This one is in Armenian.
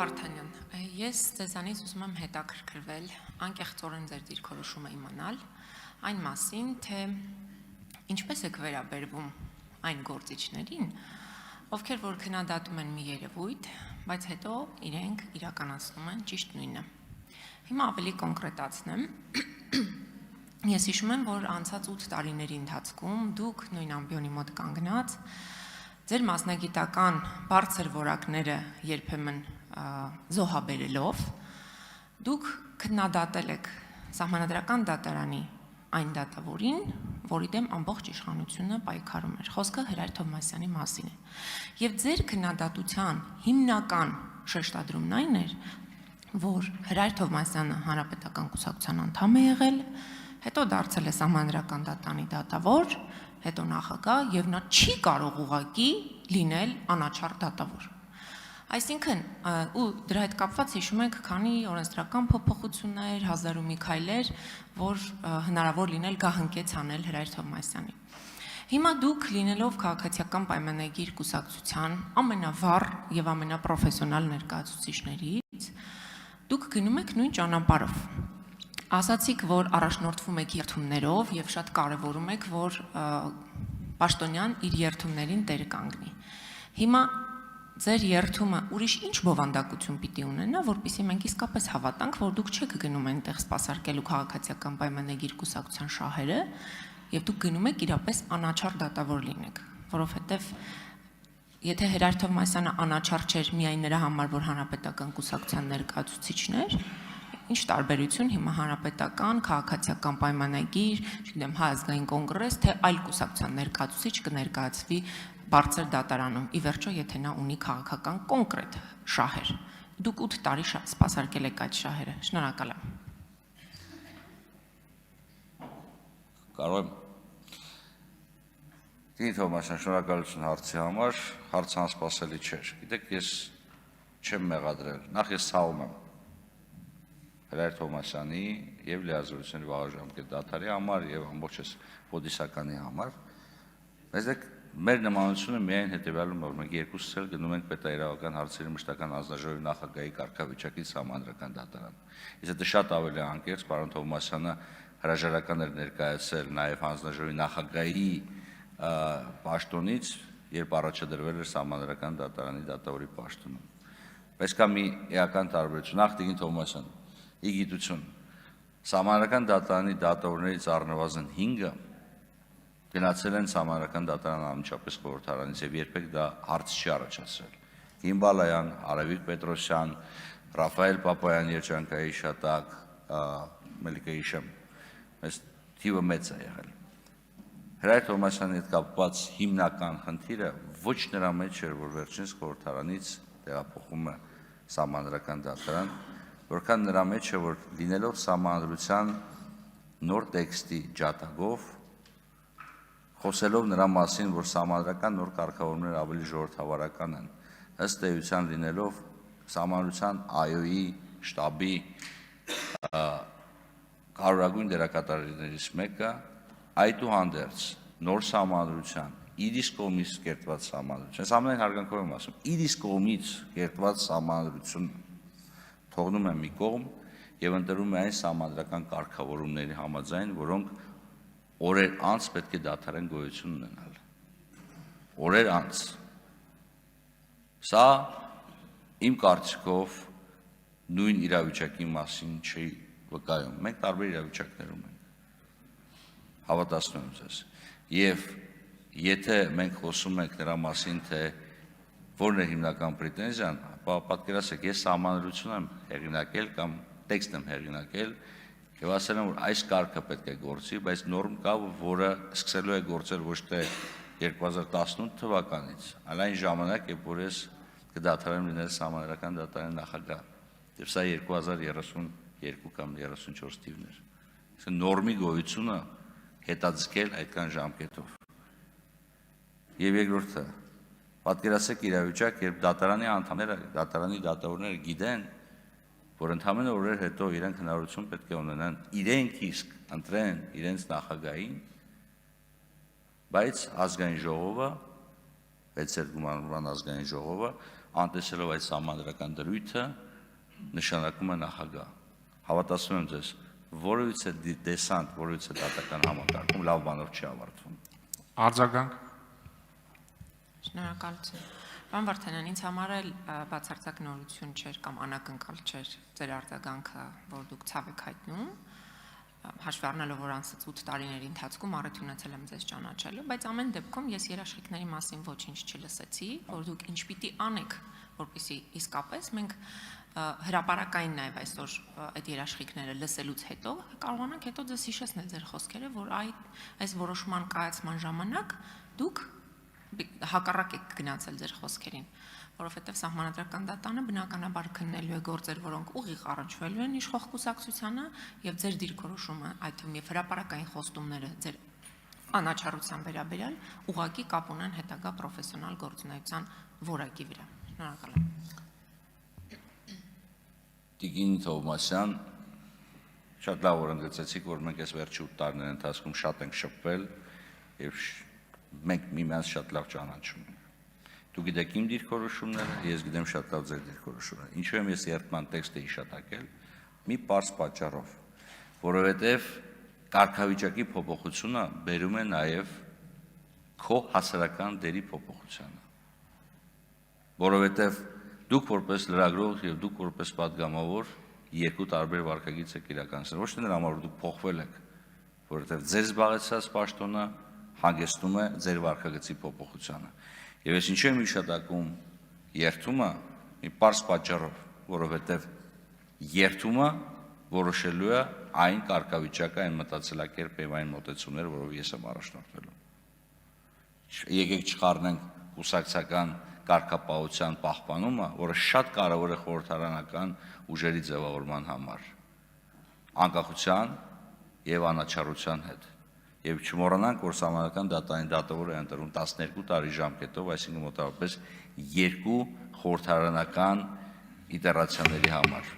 Վարդանյան, ես ձեզանից ուզում եմ հետաքրքրվել անկեղծորեն ձեր դիրքորոշումը իմանալ այն մասին, թե ինչպես եք վերաբերվում այն գործիչներին, ովքեր որ քննադատում են մի երևույթ, բայց հետո իրենք իրականացնում են ճիշտ նույնը։ Հիմա ավելի կոնկրետացնեմ, ես հիշում եմ, որ անցած 8 տարիների ընթացքում դուք նույն ամբիոնի մոտ կանգնած ձեր մասնագիտական բարձր որակները երբեմն զոհաբերելով, դուք քննադատել եք Սահմանադրական դատարանի այն դատավորին, որի դեմ ամբողջ իշխանությունը պայքարում էր։ Խոսքը Հրայր Թովմասյանի մասին է։ Եվ ձեր քննադատության հիմնական շեշտադրումն այն էր, որ Հրայր Թովմասյանը հանրապետական կուսակցության անդամ է եղել, հետո դարձել է Սահմանադրական դատարանի դատավոր, հետո նախագահ եւ նա չի կարող ուղղակի լինել անաչառ դատավոր։ Այսինքն, ու դրա հետ կապված հիշում եք, քանի օրենսդրական փոփոխություններ, հազար ու մի քայլեր, որ հնարավոր լինել գահընկեց անել Հրայր Թովմասյանի։ Հիմա դուք լինելով քաղաքացիական պայմանագիր կուսակցության ամենավառ եւ ամենապրոֆեսիոնալ ներկայացուցիչներից, դուք գնում եք նույն ճանապարհով։ Ասացիք, որ առաջնորդվում եք երթումներով եւ շատ կարեւորում եք, որ պաշտոնյան իր երթումներին տեր կանգնի։ Հիմա ձեր երթումը ուրիշ ինչ բովանդակություն պիտի ունենա, որպեսզի մենք իսկապես հավատանք, որ դուք չեք գնում այնտեղ սպասարկելու քաղաքացիական պայմանագիր կուսակցության շահերը, եւ դուք գնում եք իրապես անաչառ դատավոր լինեք, որովհետեւ եթե Հրայր Թովմասյանը անաչառ չէր միայն նրա համար, որ հանրապետական կուսակցության ներկայացուցիչն էր, ինչ տարբերություն հիմա հանրապետական, քաղաքացիական պայմանագիր, չգիտեմ, Հայ ազգային կոնգրես, թե այլ կուսակցության ներկայացուցիչ կներկայացվի բարձր դատարանում, ի վերջո, եթե նա ունի քաղաքական կոնկրետ շահեր։ Դուք 8 տարի սպասարկել եք այդ շահերը։ Շնորհակալ եմ։ Կարող եմ։ Տիկին Թովմասյան, շնորհակալություն հարցի համար, հարցը անսպասելի չէր։ Գիտեք, ես չեմ մեղադրել, նախ ես ցավում եմ Հրայր Թովմասյանի եւ լիազորությունների վաղաժամկետ դատարանի համար եւ ամբողջ պոդիսականի համար։ Բայց մեր նմանությունը միայն հետեւյալում է, որ մենք երկուսս էլ գնում ենք պետաիրավական հարցերի մշտական հանձնաժողովի նախագահի կարգավիճակից Սահմանադրական դատարան։ Իսկ դա շատ ավելի անկեղծ, պարոն Թովմասյանը հրաժարական էր ներկայացել նաեւ հանձնաժողովի նախագահի պաշտոնից, երբ առաջադրվել էր Սահմանադրական դատարանի դատավորի պաշտոնում։ Բայց կա մի էական տարբերություն, նախ Տիկին Թովմասյան, ի գիտություն, Սահմանադրական դատարանի դատավորներից առնվազն 5-ը գնացել են Սահմանադրական դատարան անմիջապես խորհրդարանից եւ երբեք դա հարց չի առաջացրել։ Կին Բալայան, Արևիկ Պետրոսյան, Ռաֆայել Պապայան երջանկայի շատակ, մելիքը հիշեմ, այս թիվը մեծ է եղել։ Հրայր Թովմասյանի հետ կապված հիմնական խնդիրը ոչ նրա մեջ էր, որ վերջինս խորհրդարանից տեղափոխում է Սահմանադրական դատարան, որքան նրա մեջ է, որ լինելով Սահմանադրության նոր տեքստի ջատագով, խոսելով նրա մասին, որ Սահմանադրական նոր կարգավորումները ավելի ժողովրդավարական են, ըստ էության լինելով Սահմանադրության ԱՅՈ-ի շտաբի կարևորագույն դերակատարներից մեկը, այդուհանդերձ նոր Սահմանադրության իր իսկ կողմից կերտված Սահմանադրություն, ես ամենայն հարգանքով եմ ասում, իր իսկ կողմից կերտված Սահմանադրություն թողնում է մի կողմ եւ ընտրում է այն Սահմանադրական կարգավորումների համաձայն, որոնք օրեր անց պետք է դադարեն գոյություն ունենալ։ Օրեր անց։ Սա իմ կարծիքով նույն իրավիճակի մասին չի վկայում։ Մենք տարբեր իրավիճակներում ենք։ Հավատացնում եմ ձեզ։ Եվ եթե մենք խոսում ենք նրա մասին, թե որն է հիմնական պրետենզիան, ապա պատկերացրեք, ես Սահմանադրություն եմ հեղինակել կամ տեքստ եմ հեղինակել եւ ասել եմ, որ այս կարգը պետք է գործի, բայց նորմ կա, որը սկսելու է գործել ոչ թե 2018 թվականից, այլ այն ժամանակ, երբ որ ես կդադարեմ լինել Սահմանադրական դատարանի նախագահ, եւ սա 2032 կամ 34 թիվն էր։ Իսկ նորմի գոյությունը հետաձգել այդքան ժամկետով։ Եվ երկրորդը, պատկերացրեք իրավիճակ, երբ դատարանի անդամները, դատարանի դատավորները գիտեն, որ ընդամենը օրեր հետո իրենք հնարավորություն պետք է ունենան իրենք իսկ ընտրեն իրենց նախագահին, բայց ազգային ժողովը 6-րդ գումարման ազգային ժողովը, անտեսելով այդ սահմանադրական դրույթը, նշանակում է նախագահ։ Հավատացնում եմ ձեզ, որևիցե դեսանտ, որևիցե դատական համակարգում լավ բանով չի ավարտվում։ Արձագանք։ Շնորհակալություն։ Պարոն Վարդանյան, ինձ համար էլ բացարձակ նորություն չէր կամ անակնկալ չէր ձեր արձագանքը, որ դուք ցավ եք հայտնում, հաշվի առնելով, որ անցած 8 տարիների ընթացքում առիթ ունեցել եմ ձեզ ճանաչելու, բայց ամեն դեպքում ես երաշխիքների մասին ոչինչ չլսեցի, որ դուք ինչ պիտի անեք, որպեսզի իսկապես մենք հրապարակային նաև այսօր այդ երաշխիքները լսելուց հետո կարողանանք հետո ձեզ հիշեցնել ձեր խոսքերը, որ այս որոշման կայացման ժամանակ դուք հակառակ եք գնացել ձեր խոսքերին, որովհետև սահմանադրական դատանը բնականաբար քննելու է գործեր, որոնք ուղիղ առնչվելու են իշխող կուսակցությանը եւ ձեր դիրքորոշումը, այդ թվում եւ հրապարակային խոստումները ձեր անաչառության վերաբերյալ ուղղակի կապ ունեն հետագա պրոֆեսիոնալ գործունեության որակի վրա։ Շնորհակալ եմ։ Տիկին Թովմասյան, շատ լավ որ ընդգծեցիք, որ մենք այս վերջի 8 տարիների ընթացքում շատ ենք շփվել եւ մենք միմյանց շատ լավ ճանաչում ենք։ Դուք գիտեք իմ դիրքորոշումները, ես գիտեմ շատ լավ ձեր դիրքորոշումները։ Ինչու եմ ես երթման տեքստը հիշատակել։ Մի պարզ պատճառով, որովհետև կարգավիճակի փոփոխությունը բերում է նաև քո հասարակական դերի փոփոխությանը։ Որովհետև դուք որպես լրագրող եւ դուք որպես падգամավոր երկու տարբեր վարքագիծ եք իրականացնում։ Ոչ թե նրա համար որ դուք փոխվել եք, որովհետև ձեր զբաղեցած պաշտոնը հանգեցնում է ձեր վարքագծի փոփոխությանը։ Եվ ես ինչու եմ հիշատակում երթումը մի պարզ պատճառով, որովհետև երթումը որոշելու է այն կարգավիճակը, այն մտածելակերպը եւ այն մոտեցումները, որով ես եմ առաջնորդվելու։ Եկեք չխառնենք կուսակցական կարգապահության պահպանումը, որը շատ կարևոր է խորհրդարանական ուժերի ձևավորման համար, անկախության եւ անաչառության հետ։ Եվ չմոռանանք, որ սահմանադրական դատային դատավորը ընտրում 12 տարի ժամկետով, այսինքն մոտավորապես 2 խորհրդարանական իտերացիաների համար։